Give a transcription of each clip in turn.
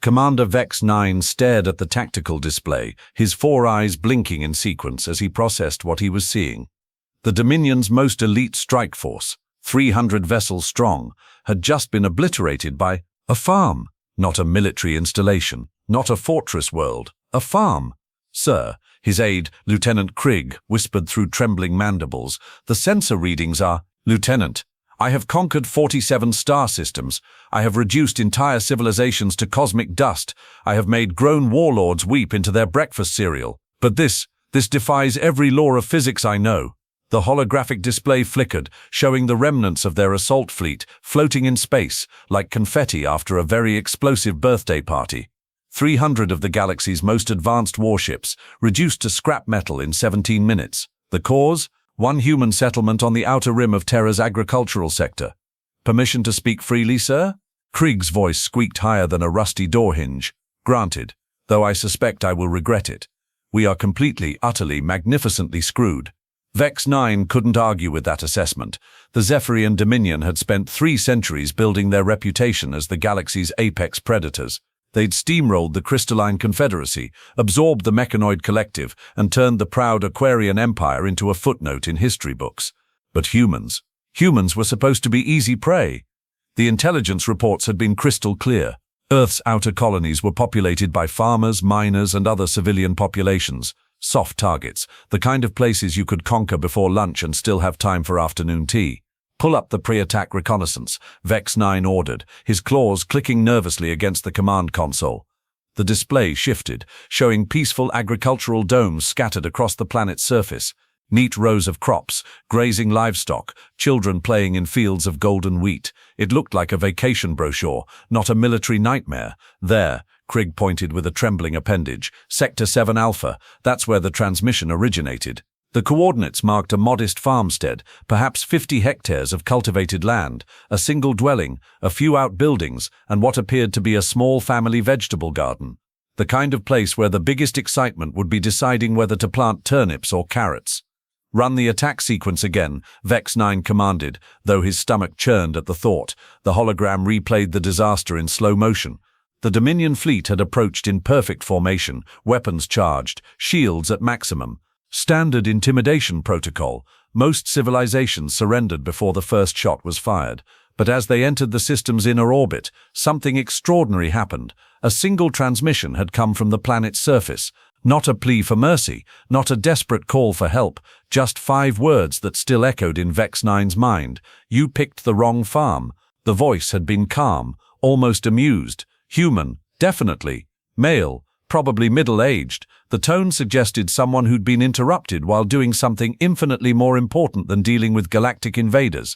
Commander Vex 9 stared at the tactical display, his four eyes blinking in sequence as he processed what he was seeing. The Dominion's most elite strike force, 300 vessels strong, had just been obliterated by a farm. Not a military installation, not a fortress world, a farm. Sir, his aide, Lieutenant Krieg, whispered through trembling mandibles, the sensor readings are, Lieutenant, I have conquered 47 star systems. I have reduced entire civilizations to cosmic dust. I have made grown warlords weep into their breakfast cereal. But this defies every law of physics I know. The holographic display flickered, showing the remnants of their assault fleet floating in space, like confetti after a very explosive birthday party. 300 of the galaxy's most advanced warships, reduced to scrap metal in 17 minutes. The cause? One human settlement on the outer rim of Terra's agricultural sector. Permission to speak freely, sir? Krieg's voice squeaked higher than a rusty door hinge. Granted, though I suspect I will regret it. We are completely, utterly, magnificently screwed. Vex 9 couldn't argue with that assessment. The Zephyrian Dominion had spent 3 centuries building their reputation as the galaxy's apex predators. They'd steamrolled the Crystalline Confederacy, absorbed the Mechanoid Collective, and turned the proud Aquarian Empire into a footnote in history books. But humans were supposed to be easy prey. The intelligence reports had been crystal clear. Earth's outer colonies were populated by farmers, miners, and other civilian populations. Soft targets, the kind of places you could conquer before lunch and still have time for afternoon tea. Pull up the pre-attack reconnaissance, Vex 9 ordered, his claws clicking nervously against the command console. The display shifted, showing peaceful agricultural domes scattered across the planet's surface. Neat rows of crops, grazing livestock, children playing in fields of golden wheat. It looked like a vacation brochure, not a military nightmare. There, Krieg pointed with a trembling appendage, Sector 7 Alpha, that's where the transmission originated. The coordinates marked a modest farmstead, perhaps 50 hectares of cultivated land, a single dwelling, a few outbuildings, and what appeared to be a small family vegetable garden. The kind of place where the biggest excitement would be deciding whether to plant turnips or carrots. Run the attack sequence again, Vex 9 commanded, though his stomach churned at the thought. The hologram replayed the disaster in slow motion. The Dominion fleet had approached in perfect formation, weapons charged, shields at maximum. Standard intimidation protocol. Most civilizations surrendered before the first shot was fired. But as they entered the system's inner orbit, something extraordinary happened. A single transmission had come from the planet's surface. Not a plea for mercy, not a desperate call for help, just 5 words that still echoed in Vex 9's mind. You picked the wrong farm. The voice had been calm, almost amused. Human, definitely. Male, probably middle-aged. The tone suggested someone who'd been interrupted while doing something infinitely more important than dealing with galactic invaders.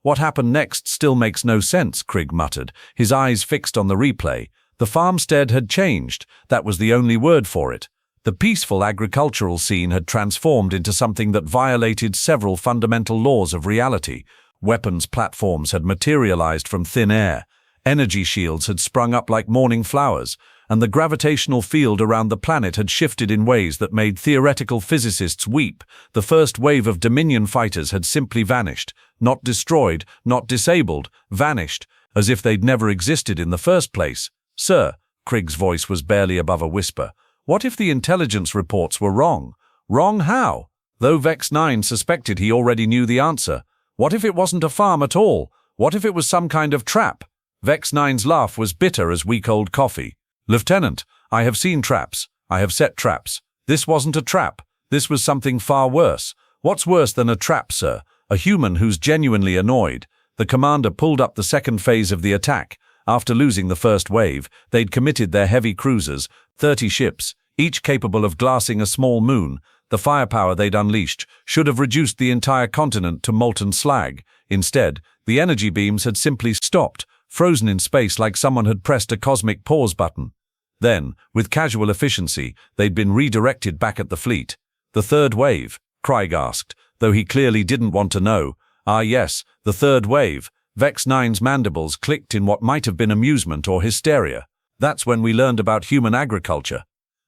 What happened next still makes no sense, Krieg muttered, his eyes fixed on the replay. The farmstead had changed. That was the only word for it. The peaceful agricultural scene had transformed into something that violated several fundamental laws of reality. Weapons platforms had materialized from thin air. Energy shields had sprung up like morning flowers, and the gravitational field around the planet had shifted in ways that made theoretical physicists weep. The first wave of Dominion fighters had simply vanished. Not destroyed, not disabled, vanished, as if they'd never existed in the first place. Sir, Krieg's voice was barely above a whisper. What if the intelligence reports were wrong? Wrong how? Though Vex 9 suspected he already knew the answer. What if it wasn't a farm at all? What if it was some kind of trap? Vex 9's laugh was bitter as week-old coffee. Lieutenant, I have seen traps. I have set traps. This wasn't a trap. This was something far worse. What's worse than a trap, sir? A human who's genuinely annoyed. The commander pulled up the second phase of the attack. After losing the first wave, they'd committed their heavy cruisers, 30 ships, each capable of glassing a small moon. The firepower they'd unleashed should have reduced the entire continent to molten slag. Instead, the energy beams had simply stopped, frozen in space like someone had pressed a cosmic pause button. Then, with casual efficiency, they'd been redirected back at the fleet. The third wave, Krieg asked, though he clearly didn't want to know. Ah yes, the third wave. Vex 9's mandibles clicked in what might have been amusement or hysteria. That's when we learned about human agriculture.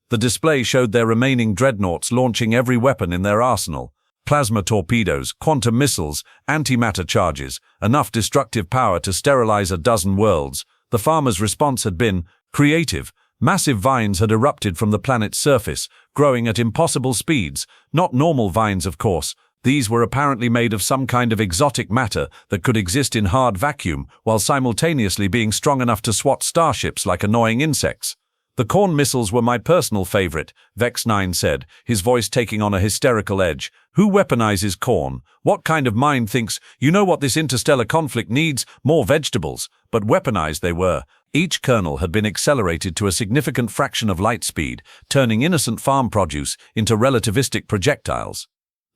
The display showed their remaining dreadnoughts launching every weapon in their arsenal. Plasma torpedoes, quantum missiles, antimatter charges, enough destructive power to sterilize a dozen worlds. The farmers' response had been, Creative. Massive vines had erupted from the planet's surface, growing at impossible speeds. Not normal vines, of course. These were apparently made of some kind of exotic matter that could exist in hard vacuum while simultaneously being strong enough to swat starships like annoying insects. The corn missiles were my personal favorite, Vex-9 said, his voice taking on a hysterical edge. Who weaponizes corn? What kind of mind thinks, you know what this interstellar conflict needs? More vegetables. But weaponized they were. Each kernel had been accelerated to a significant fraction of light speed, turning innocent farm produce into relativistic projectiles.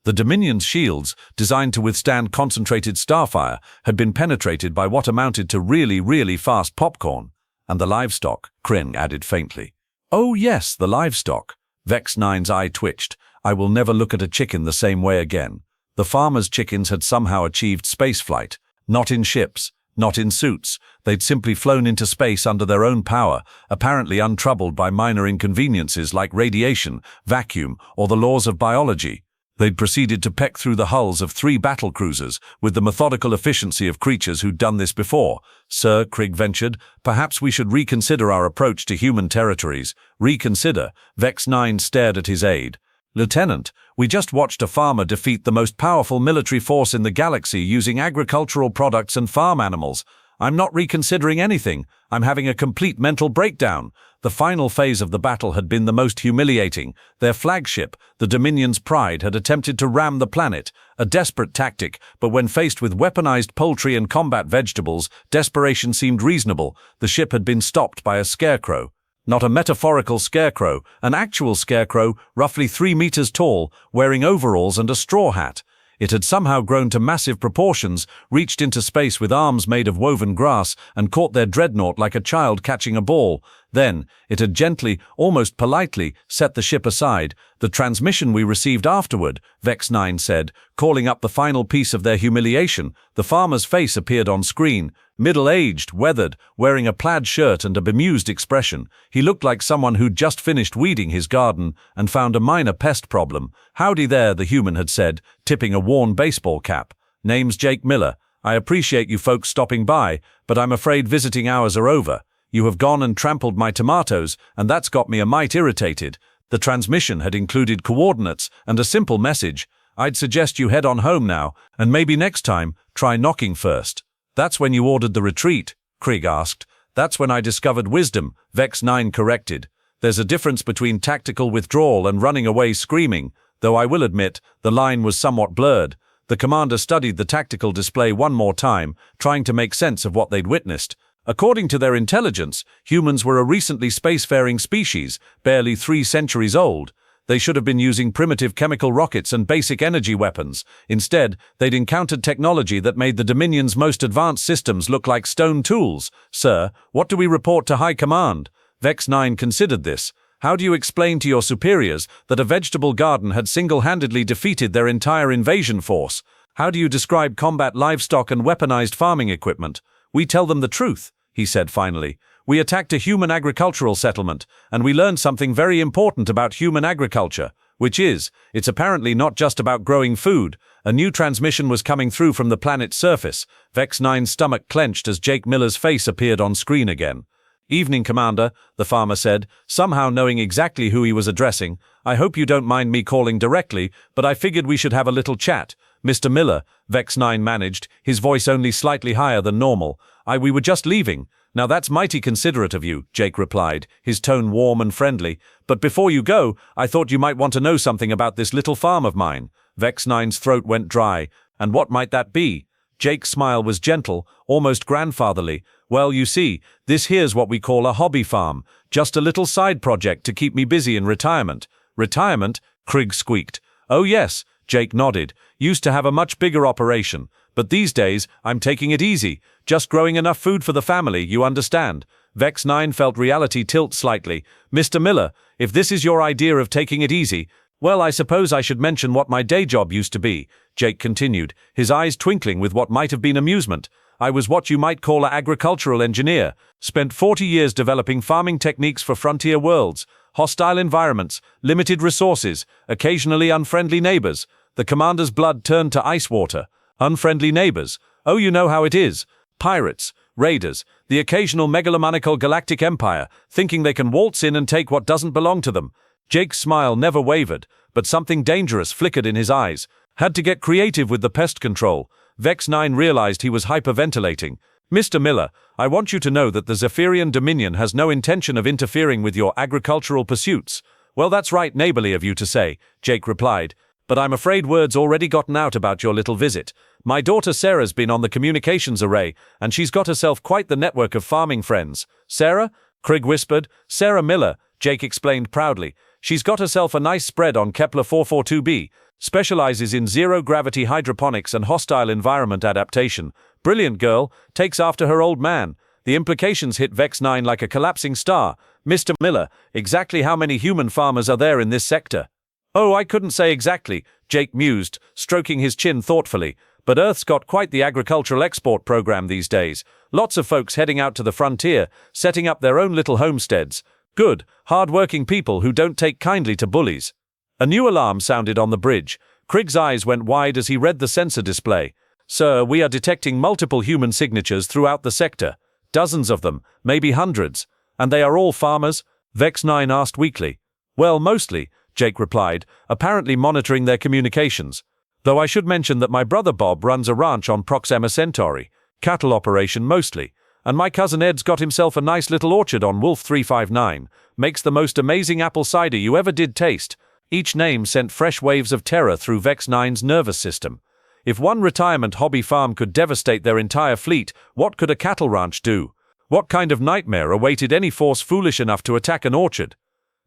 The Dominion's shields, designed to withstand concentrated starfire, had been penetrated by what amounted to really fast popcorn. And the livestock, Kryn added faintly. Oh yes, the livestock. Vex-9's eye twitched. I will never look at a chicken the same way again. The farmers' chickens had somehow achieved spaceflight. Not in ships, not in suits. They'd simply flown into space under their own power, apparently untroubled by minor inconveniences like radiation, vacuum, or the laws of biology. They'd proceeded to peck through the hulls of 3 battle cruisers with the methodical efficiency of creatures who'd done this before. Sir, Krigg ventured, perhaps we should reconsider our approach to human territories. Reconsider? Vex-9 stared at his aide. Lieutenant, we just watched a farmer defeat the most powerful military force in the galaxy using agricultural products and farm animals. I'm not reconsidering anything. I'm having a complete mental breakdown. The final phase of the battle had been the most humiliating. Their flagship, the Dominion's Pride, had attempted to ram the planet, a desperate tactic, but when faced with weaponized poultry and combat vegetables, desperation seemed reasonable. The ship had been stopped by a scarecrow. Not a metaphorical scarecrow, an actual scarecrow, roughly 3 meters tall, wearing overalls and a straw hat. It had somehow grown to massive proportions, reached into space with arms made of woven grass, and caught their dreadnought like a child catching a ball. Then, it had gently, almost politely, set the ship aside. The transmission we received afterward, Vex-9 said, calling up the final piece of their humiliation. The farmer's face appeared on screen. Middle-aged, weathered, wearing a plaid shirt and a bemused expression. He looked like someone who'd just finished weeding his garden and found a minor pest problem. Howdy there, the human had said, tipping a worn baseball cap. Name's Jake Miller. I appreciate you folks stopping by, but I'm afraid visiting hours are over. You have gone and trampled my tomatoes, and that's got me a mite irritated. The transmission had included coordinates and a simple message. I'd suggest you head on home now, and maybe next time, try knocking first. That's when you ordered the retreat, Krigg asked. That's when I discovered wisdom, Vex-9 corrected. There's a difference between tactical withdrawal and running away screaming, though I will admit, the line was somewhat blurred. The commander studied the tactical display one more time, trying to make sense of what they'd witnessed. According to their intelligence, humans were a recently spacefaring species, barely 3 centuries old. They should have been using primitive chemical rockets and basic energy weapons. Instead, they'd encountered technology that made the Dominion's most advanced systems look like stone tools. Sir, what do we report to High Command? Vex-9 considered this. How do you explain to your superiors that a vegetable garden had single-handedly defeated their entire invasion force? How do you describe combat livestock and weaponized farming equipment? We tell them the truth, he said finally. We attacked a human agricultural settlement, and we learned something very important about human agriculture, which is, it's apparently not just about growing food. A new transmission was coming through from the planet's surface. Vex-9's stomach clenched as Jake Miller's face appeared on screen again. Evening, Commander, the farmer said, somehow knowing exactly who he was addressing. I hope you don't mind me calling directly, but I figured we should have a little chat. Mr. Miller, Vex-9 managed, his voice only slightly higher than normal. We were just leaving. Now that's mighty considerate of you, Jake replied, his tone warm and friendly. But before you go, I thought you might want to know something about this little farm of mine. Vex-9's throat went dry. And what might that be? Jake's smile was gentle, almost grandfatherly. Well, you see, this here's what we call a hobby farm. Just a little side project to keep me busy in retirement. Retirement? Krigg squeaked. Oh yes, Jake nodded. Used to have a much bigger operation. But these days, I'm taking it easy. Just growing enough food for the family, you understand. Vex-9 felt reality tilt slightly. Mr. Miller, if this is your idea of taking it easy, well, I suppose I should mention what my day job used to be, Jake continued, his eyes twinkling with what might have been amusement. I was what you might call an agricultural engineer. Spent 40 years developing farming techniques for frontier worlds, hostile environments, limited resources, occasionally unfriendly neighbors. The commander's blood turned to ice water. Unfriendly neighbors. Oh, you know how it is. Pirates, Raiders, the occasional megalomaniacal galactic empire, thinking they can waltz in and take what doesn't belong to them. Jake's smile never wavered, but something dangerous flickered in his eyes. Had to get creative with the pest control. Vex 9 realized he was hyperventilating. Mr. Miller, I want you to know that the Zephyrian Dominion has no intention of interfering with your agricultural pursuits. Well, that's right neighborly of you to say, Jake replied. But I'm afraid word's already gotten out about your little visit. My daughter Sarah's been on the communications array, and she's got herself quite the network of farming friends. Sarah? Krigg whispered. Sarah Miller, Jake explained proudly. She's got herself a nice spread on Kepler 442b, specializes in zero-gravity hydroponics and hostile environment adaptation. Brilliant girl, takes after her old man. The implications hit Vex 9 like a collapsing star. Mr. Miller, exactly how many human farmers are there in this sector? Oh, I couldn't say exactly, Jake mused, stroking his chin thoughtfully. But Earth's got quite the agricultural export program these days. Lots of folks heading out to the frontier, setting up their own little homesteads. Good, hard-working people who don't take kindly to bullies. A new alarm sounded on the bridge. Krigg's eyes went wide as he read the sensor display. Sir, we are detecting multiple human signatures throughout the sector. Dozens of them, maybe hundreds. And they are all farmers? Vex 9 asked weakly. Well, mostly, Jake replied, apparently monitoring their communications. Though I should mention that my brother Bob runs a ranch on Proxima Centauri. Cattle operation mostly. And my cousin Ed's got himself a nice little orchard on Wolf 359. Makes the most amazing apple cider you ever did taste. Each name sent fresh waves of terror through Vex 9's nervous system. If one retirement hobby farm could devastate their entire fleet, what could a cattle ranch do? What kind of nightmare awaited any force foolish enough to attack an orchard?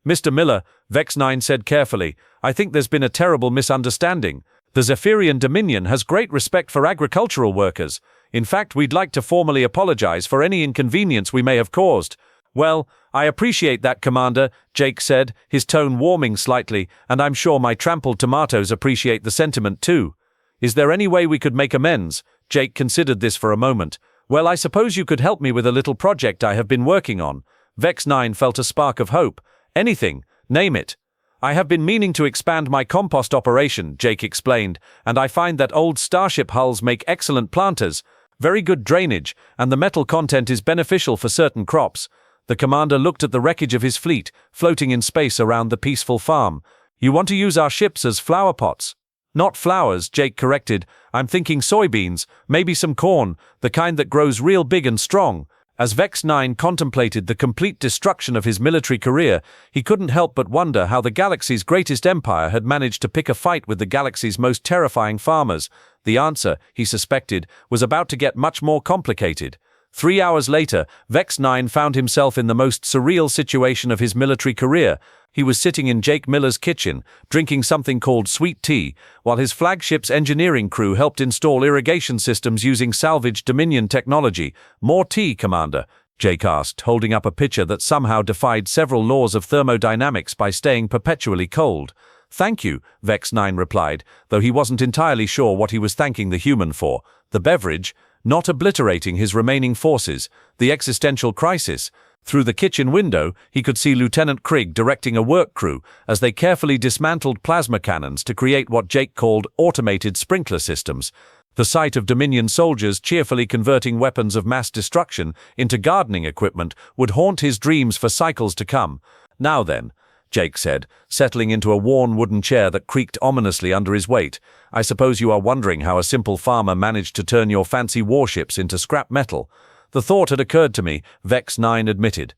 Mr. Miller, Vex 9 said carefully, I think there's been a terrible misunderstanding. The Zephyrian Dominion has great respect for agricultural workers. In fact, we'd like to formally apologize for any inconvenience we may have caused. Well, I appreciate that, Commander, Jake said, his tone warming slightly, and I'm sure my trampled tomatoes appreciate the sentiment too. Is there any way we could make amends? Jake considered this for a moment. Well, I suppose you could help me with a little project I have been working on. Vex 9 felt a spark of hope. Anything, name it. I have been meaning to expand my compost operation, Jake explained, and I find that old starship hulls make excellent planters, very good drainage, and the metal content is beneficial for certain crops. The commander looked at the wreckage of his fleet, floating in space around the peaceful farm. You want to use our ships as flower pots? Not flowers, Jake corrected. I'm thinking soybeans, maybe some corn, the kind that grows real big and strong. As Vex 9 contemplated the complete destruction of his military career, he couldn't help but wonder how the galaxy's greatest empire had managed to pick a fight with the galaxy's most terrifying farmers. The answer, he suspected, was about to get much more complicated. 3 hours later, Vex 9 found himself in the most surreal situation of his military career. He was sitting in Jake Miller's kitchen, drinking something called sweet tea, while his flagship's engineering crew helped install irrigation systems using salvaged Dominion technology. More tea, Commander? Jake asked, holding up a pitcher that somehow defied several laws of thermodynamics by staying perpetually cold. Thank you, Vex 9 replied, though he wasn't entirely sure what he was thanking the human for. The beverage, not obliterating his remaining forces, the existential crisis. Through the kitchen window, he could see Lieutenant Krigg directing a work crew as they carefully dismantled plasma cannons to create what Jake called automated sprinkler systems. The sight of Dominion soldiers cheerfully converting weapons of mass destruction into gardening equipment would haunt his dreams for cycles to come. Now then, Jake said, settling into a worn wooden chair that creaked ominously under his weight. I suppose you are wondering how a simple farmer managed to turn your fancy warships into scrap metal. The thought had occurred to me, Vex 9 admitted.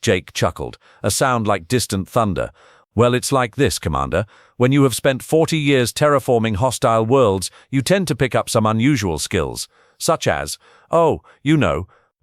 Jake chuckled, a sound like distant thunder. Well, it's like this, Commander. When you have spent 40 years terraforming hostile worlds, you tend to pick up some unusual skills, such as,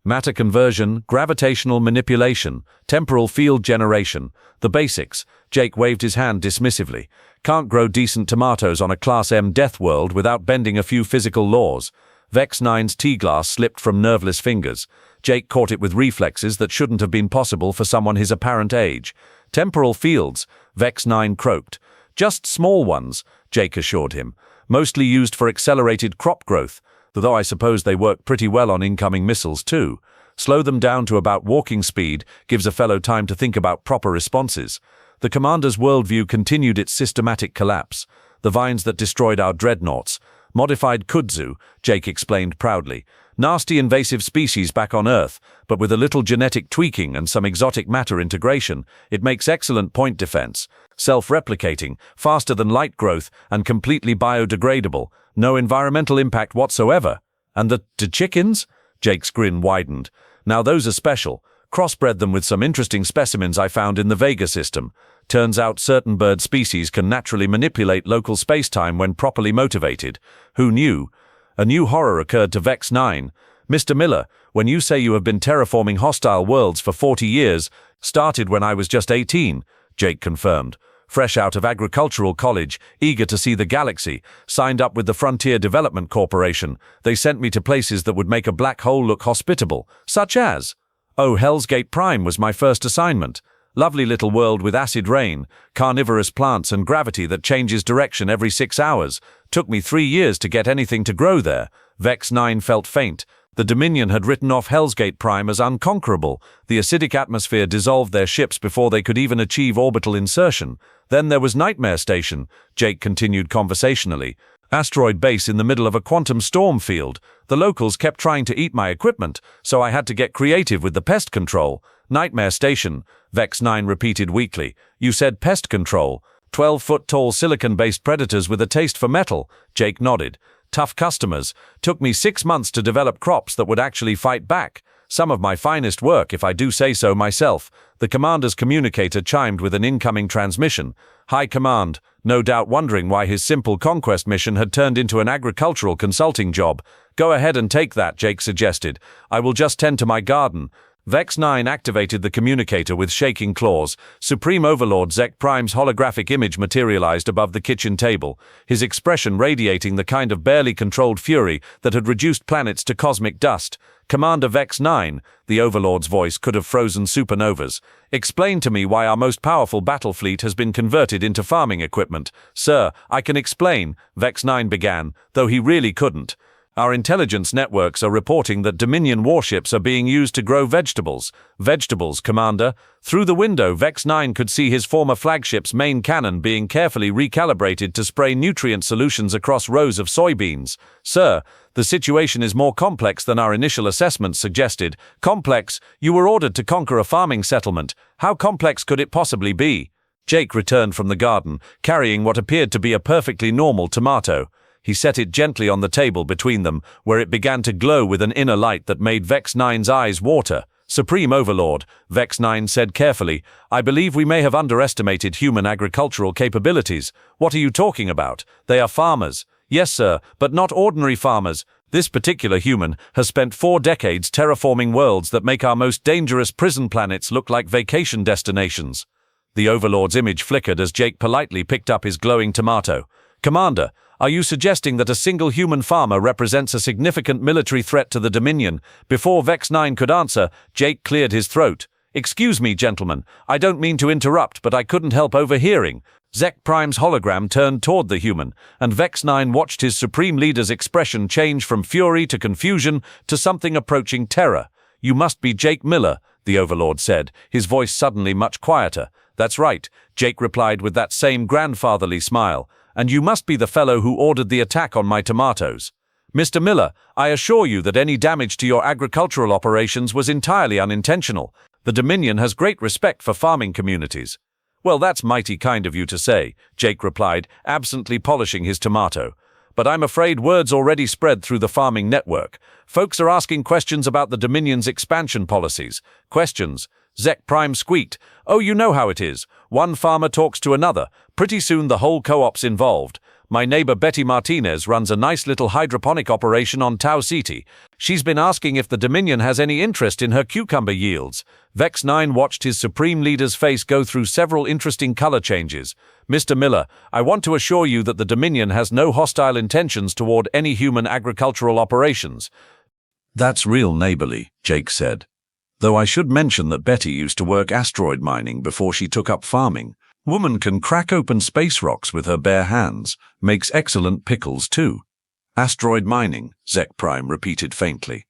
matter conversion, gravitational manipulation, temporal field generation, the basics. Jake waved his hand dismissively. Can't grow decent tomatoes on a Class M death world without bending a few physical laws. Vex 9's tea glass slipped from nerveless fingers. Jake caught it with reflexes that shouldn't have been possible for someone his apparent age. Temporal fields, Vex 9 croaked. Just small ones, Jake assured him. Mostly used for accelerated crop growth, though I suppose they work pretty well on incoming missiles too. Slow them down to about walking speed, gives a fellow time to think about proper responses. The commander's worldview continued its systematic collapse. The vines that destroyed our dreadnoughts. Modified kudzu, Jake explained proudly. Nasty invasive species back on Earth, but with a little genetic tweaking and some exotic matter integration, it makes excellent point defense. Self-replicating, faster than light growth, and completely biodegradable. No environmental impact whatsoever. And the chickens? Jake's grin widened. Now those are special. Crossbred them with some interesting specimens I found in the Vega system. Turns out certain bird species can naturally manipulate local space-time when properly motivated. Who knew? A new horror occurred to Vex 9. Mr. Miller, when you say you have been terraforming hostile worlds for 40 years, started when I was just 18, Jake confirmed. Fresh out of agricultural college, eager to see the galaxy, signed up with the Frontier Development Corporation. They sent me to places that would make a black hole look hospitable, such as... Oh, Hell's Gate Prime was my first assignment. Lovely little world with acid rain, carnivorous plants and gravity that changes direction every 6 hours. Took me 3 years to get anything to grow there. Vex 9 felt faint. The Dominion had written off Hell's Gate Prime as unconquerable. The acidic atmosphere dissolved their ships before they could even achieve orbital insertion. Then there was Nightmare Station, Jake continued conversationally. Asteroid base in the middle of a quantum storm field. The locals kept trying to eat my equipment, so I had to get creative with the pest control. Nightmare Station, Vex 9 repeated weakly. You said pest control. 12-foot-tall silicon-based predators with a taste for metal, Jake nodded. Tough customers. Took me 6 months to develop crops that would actually fight back. Some of my finest work, if I do say so myself. The commander's communicator chimed with an incoming transmission. High Command, no doubt wondering why his simple conquest mission had turned into an agricultural consulting job. Go ahead and take that, Jake suggested. I will just tend to my garden. Vex 9 activated the communicator with shaking claws. Supreme Overlord Zek Prime's holographic image materialized above the kitchen table, his expression radiating the kind of barely controlled fury that had reduced planets to cosmic dust. Commander Vex 9, the Overlord's voice could have frozen supernovas. Explain to me why our most powerful battle fleet has been converted into farming equipment. Sir, I can explain, Vex 9 began, though he really couldn't. Our intelligence networks are reporting that Dominion warships are being used to grow vegetables. Vegetables, Commander. Through the window, Vex 9 could see his former flagship's main cannon being carefully recalibrated to spray nutrient solutions across rows of soybeans. Sir, the situation is more complex than our initial assessments suggested. Complex? You were ordered to conquer a farming settlement. How complex could it possibly be? Jake returned from the garden, carrying what appeared to be a perfectly normal tomato. He set it gently on the table between them, where it began to glow with an inner light that made Vex 9's eyes water. Supreme Overlord, Vex 9 said carefully, I believe we may have underestimated human agricultural capabilities. What are you talking about? They are farmers. Yes, sir, but not ordinary farmers. This particular human has spent 4 decades terraforming worlds that make our most dangerous prison planets look like vacation destinations. The Overlord's image flickered as Jake politely picked up his glowing tomato. Commander, are you suggesting that a single human farmer represents a significant military threat to the Dominion? Before Vex 9 could answer, Jake cleared his throat. Excuse me, gentlemen. I don't mean to interrupt, but I couldn't help overhearing. Zek Prime's hologram turned toward the human, and Vex 9 watched his Supreme Leader's expression change from fury to confusion to something approaching terror. You must be Jake Miller, the Overlord said, his voice suddenly much quieter. That's right, Jake replied with that same grandfatherly smile. And you must be the fellow who ordered the attack on my tomatoes. Mr. Miller, I assure you that any damage to your agricultural operations was entirely unintentional. The Dominion has great respect for farming communities. Well, that's mighty kind of you to say, Jake replied, absently polishing his tomato. But I'm afraid word's already spread through the farming network. Folks are asking questions about the Dominion's expansion policies. Questions. Zek Prime squeaked. Oh, you know how it is. One farmer talks to another. Pretty soon the whole co-op's involved. My neighbor Betty Martinez runs a nice little hydroponic operation on Tau Ceti. She's been asking if the Dominion has any interest in her cucumber yields. Vex 9 watched his Supreme Leader's face go through several interesting color changes. Mr. Miller, I want to assure you that the Dominion has no hostile intentions toward any human agricultural operations. That's real neighborly, Jake said. Though I should mention that Betty used to work asteroid mining before she took up farming. Woman can crack open space rocks with her bare hands, makes excellent pickles too. Asteroid mining, Zek Prime repeated faintly.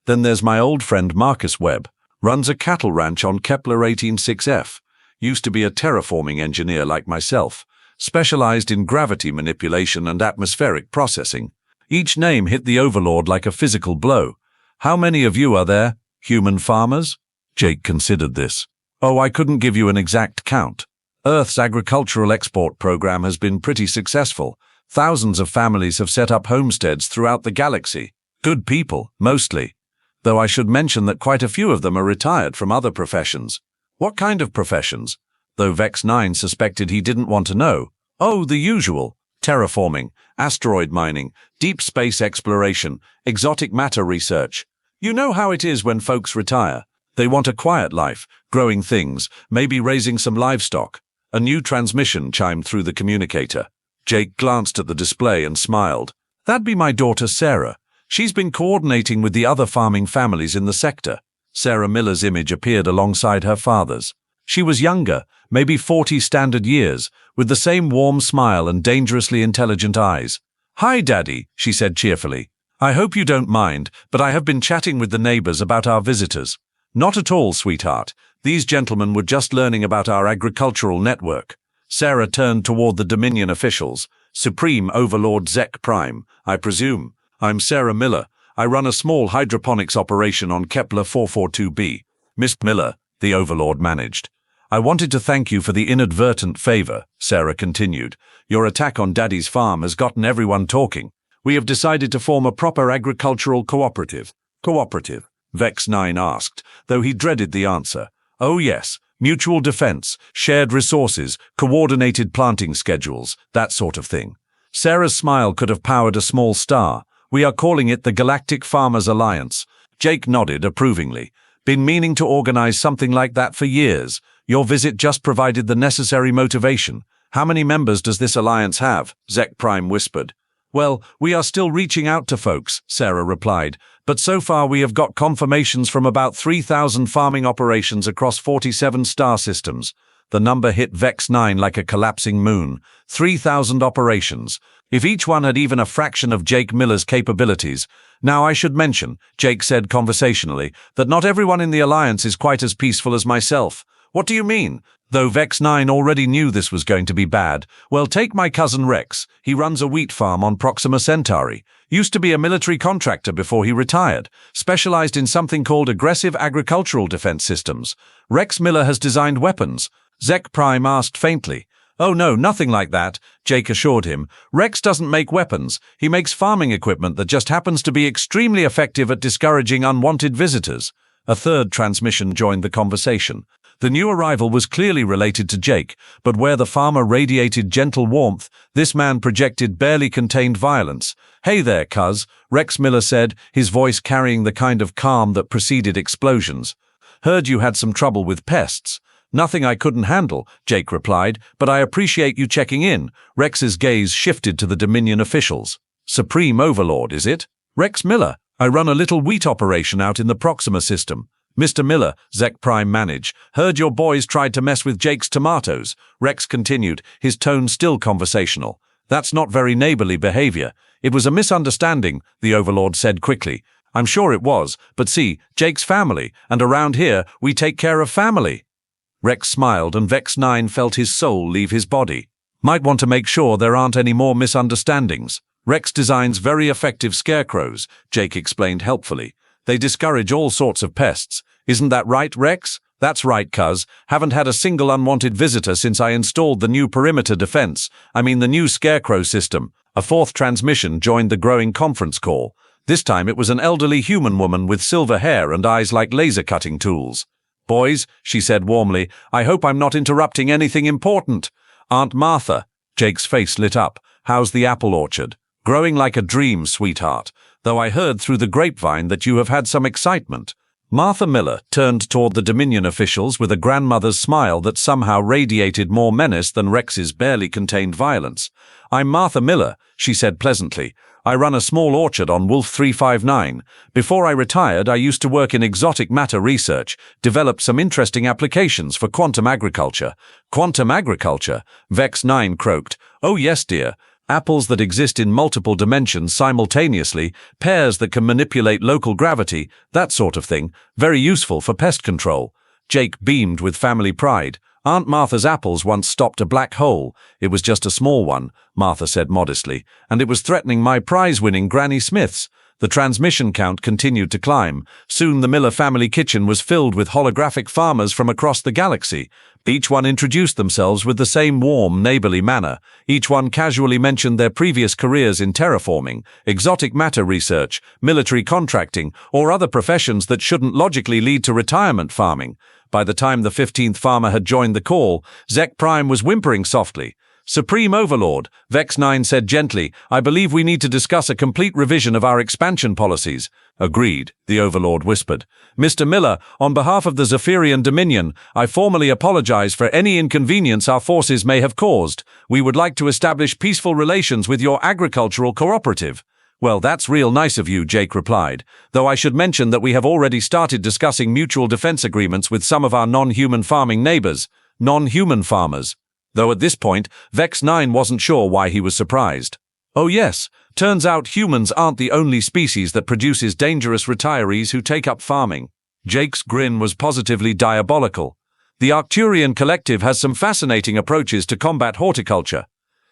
Then there's my old friend Marcus Webb, runs a cattle ranch on Kepler 186F, used to be a terraforming engineer like myself, specialized in gravity manipulation and atmospheric processing. Each name hit the Overlord like a physical blow. How many of you are there? Human farmers? Jake considered this. Oh, I couldn't give you an exact count. Earth's agricultural export program has been pretty successful. Thousands of families have set up homesteads throughout the galaxy. Good people, mostly. Though I should mention that quite a few of them are retired from other professions. What kind of professions? Though Vex 9 suspected he didn't want to know. Oh, the usual. Terraforming, asteroid mining, deep space exploration, exotic matter research. You know how it is when folks retire. They want a quiet life, growing things, maybe raising some livestock. A new transmission chimed through the communicator. Jake glanced at the display and smiled. That'd be my daughter Sarah. She's been coordinating with the other farming families in the sector. Sarah Miller's image appeared alongside her father's. She was younger, maybe 40 standard years, with the same warm smile and dangerously intelligent eyes. Hi, Daddy, she said cheerfully. I hope you don't mind, but I have been chatting with the neighbors about our visitors. Not at all, sweetheart. These gentlemen were just learning about our agricultural network. Sarah turned toward the Dominion officials. Supreme Overlord Zek Prime, I presume. I'm Sarah Miller. I run a small hydroponics operation on Kepler 442b. Miss Miller, the Overlord managed. I wanted to thank you for the inadvertent favor, Sarah continued. Your attack on Daddy's farm has gotten everyone talking. We have decided to form a proper agricultural cooperative. Cooperative? Vex 9 asked, though he dreaded the answer. Oh yes, mutual defense, shared resources, coordinated planting schedules, that sort of thing. Sarah's smile could have powered a small star. We are calling it the Galactic Farmers Alliance. Jake nodded approvingly. Been meaning to organize something like that for years. Your visit just provided the necessary motivation. How many members does this alliance have? Zek Prime whispered. Well, we are still reaching out to folks, Sarah replied, but so far we have got confirmations from about 3,000 farming operations across 47 star systems. The number hit Vex 9 like a collapsing moon. 3,000 operations. If each one had even a fraction of Jake Miller's capabilities. Now I should mention, Jake said conversationally, that not everyone in the alliance is quite as peaceful as myself. What do you mean? Though Vex 9 already knew this was going to be bad. Well, take my cousin Rex. He runs a wheat farm on Proxima Centauri. Used to be a military contractor before he retired. Specialized in something called aggressive agricultural defense systems. Rex Miller has designed weapons. Zek Prime asked faintly. Oh no, nothing like that, Jake assured him. Rex doesn't make weapons. He makes farming equipment that just happens to be extremely effective at discouraging unwanted visitors. A third transmission joined the conversation. The new arrival was clearly related to Jake, but where the farmer radiated gentle warmth, this man projected barely contained violence. Hey there, cuz, Rex Miller said, his voice carrying the kind of calm that preceded explosions. Heard you had some trouble with pests. Nothing I couldn't handle, Jake replied, but I appreciate you checking in. Rex's gaze shifted to the Dominion officials. Supreme Overlord, is it? Rex Miller. I run a little wheat operation out in the Proxima system. Mr. Miller, Zek Prime managed, heard your boys tried to mess with Jake's tomatoes. Rex continued, his tone still conversational. That's not very neighborly behavior. It was a misunderstanding, the Overlord said quickly. I'm sure it was, but see, Jake's family, and around here, we take care of family. Rex smiled and Vex 9 felt his soul leave his body. Might want to make sure there aren't any more misunderstandings. Rex designs very effective scarecrows, Jake explained helpfully. They discourage all sorts of pests. Isn't that right, Rex? That's right, cuz. Haven't had a single unwanted visitor since I installed the new perimeter defense. I mean the new Scarecrow system. A fourth transmission joined the growing conference call. This time it was an elderly human woman with silver hair and eyes like laser cutting tools. Boys, she said warmly, I hope I'm not interrupting anything important. Aunt Martha. Jake's face lit up. How's the apple orchard? Growing like a dream, sweetheart. Though I heard through the grapevine that you have had some excitement. Martha Miller turned toward the Dominion officials with a grandmother's smile that somehow radiated more menace than Rex's barely contained violence. I'm Martha Miller, she said pleasantly. I run a small orchard on Wolf 359. Before I retired, I used to work in exotic matter research, developed some interesting applications for quantum agriculture. Quantum agriculture? Vex 9 croaked. Oh yes, dear. Apples that exist in multiple dimensions simultaneously, pairs that can manipulate local gravity, that sort of thing. Very useful for pest control. Jake beamed with family pride. Aunt Martha's apples once stopped a black hole. It was just a small one, Martha said modestly, and it was threatening my prize-winning Granny Smith's. The transmission count continued to climb. Soon the Miller family kitchen was filled with holographic farmers from across the galaxy. Each one introduced themselves with the same warm, neighborly manner. Each one casually mentioned their previous careers in terraforming, exotic matter research, military contracting, or other professions that shouldn't logically lead to retirement farming. By the time the 15th farmer had joined the call, Zek Prime was whimpering softly. "Supreme Overlord," Vex 9 said gently, "I believe we need to discuss a complete revision of our expansion policies." "Agreed," the Overlord whispered. "Mr. Miller, on behalf of the Zephyrian Dominion, I formally apologize for any inconvenience our forces may have caused. We would like to establish peaceful relations with your agricultural cooperative." "Well, that's real nice of you," Jake replied, "though I should mention that we have already started discussing mutual defense agreements with some of our non-human farming neighbors, non-human farmers." Though at this point, Vex 9 wasn't sure why he was surprised. "Oh yes, turns out humans aren't the only species that produces dangerous retirees who take up farming." Jake's grin was positively diabolical. "The Arcturian Collective has some fascinating approaches to combat horticulture."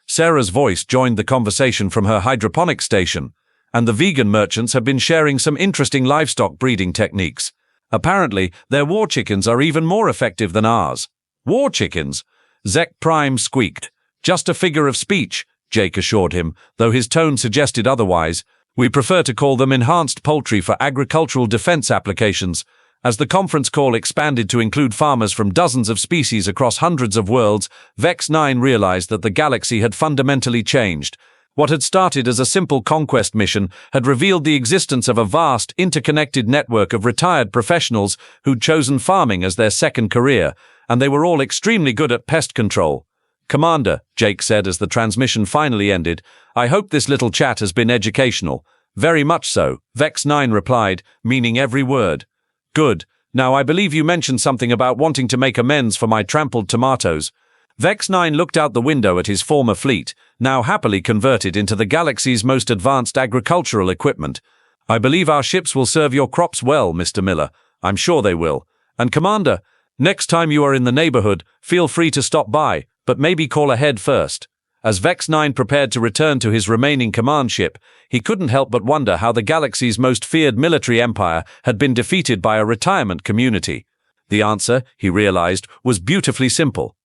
Sarah's voice joined the conversation from her hydroponic station, and the vegan merchants have been sharing some interesting livestock breeding techniques. Apparently, their war chickens are even more effective than ours. "War chickens?" Zek Prime squeaked. "Just a figure of speech," Jake assured him, though his tone suggested otherwise. "We prefer to call them enhanced poultry for agricultural defense applications." As the conference call expanded to include farmers from dozens of species across hundreds of worlds, Vex 9 realized that the galaxy had fundamentally changed. What had started as a simple conquest mission had revealed the existence of a vast, interconnected network of retired professionals who'd chosen farming as their second career, and they were all extremely good at pest control. "Commander," Jake said as the transmission finally ended, "I hope this little chat has been educational." "Very much so," Vex 9 replied, meaning every word. "Good. Now I believe you mentioned something about wanting to make amends for my trampled tomatoes." Vex 9 looked out the window at his former fleet, now happily converted into the galaxy's most advanced agricultural equipment. "I believe our ships will serve your crops well, Mr. Miller. I'm sure they will. And Commander, next time you are in the neighborhood, feel free to stop by, but maybe call ahead first." As Vex 9 prepared to return to his remaining command ship, he couldn't help but wonder how the galaxy's most feared military empire had been defeated by a retirement community. The answer, he realized, was beautifully simple.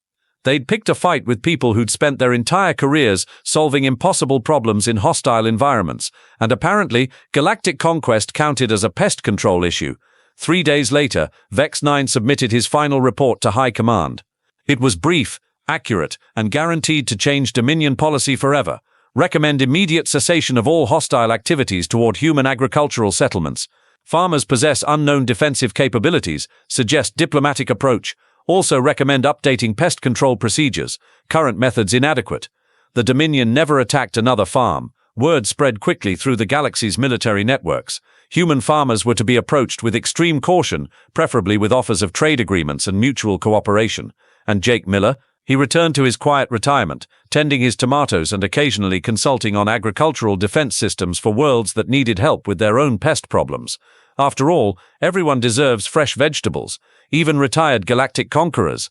They'd picked a fight with people who'd spent their entire careers solving impossible problems in hostile environments, and apparently, galactic conquest counted as a pest control issue. 3 days later, Vex 9 submitted his final report to High Command. It was brief, accurate, and guaranteed to change Dominion policy forever. Recommend immediate cessation of all hostile activities toward human agricultural settlements. Farmers possess unknown defensive capabilities. Suggest diplomatic approach. Also recommend updating pest control procedures. Current methods inadequate. The Dominion never attacked another farm. Word spread quickly through the galaxy's military networks. Human farmers were to be approached with extreme caution, preferably with offers of trade agreements and mutual cooperation. And Jake Miller? He returned to his quiet retirement, tending his tomatoes and occasionally consulting on agricultural defense systems for worlds that needed help with their own pest problems. After all, everyone deserves fresh vegetables, even retired galactic conquerors.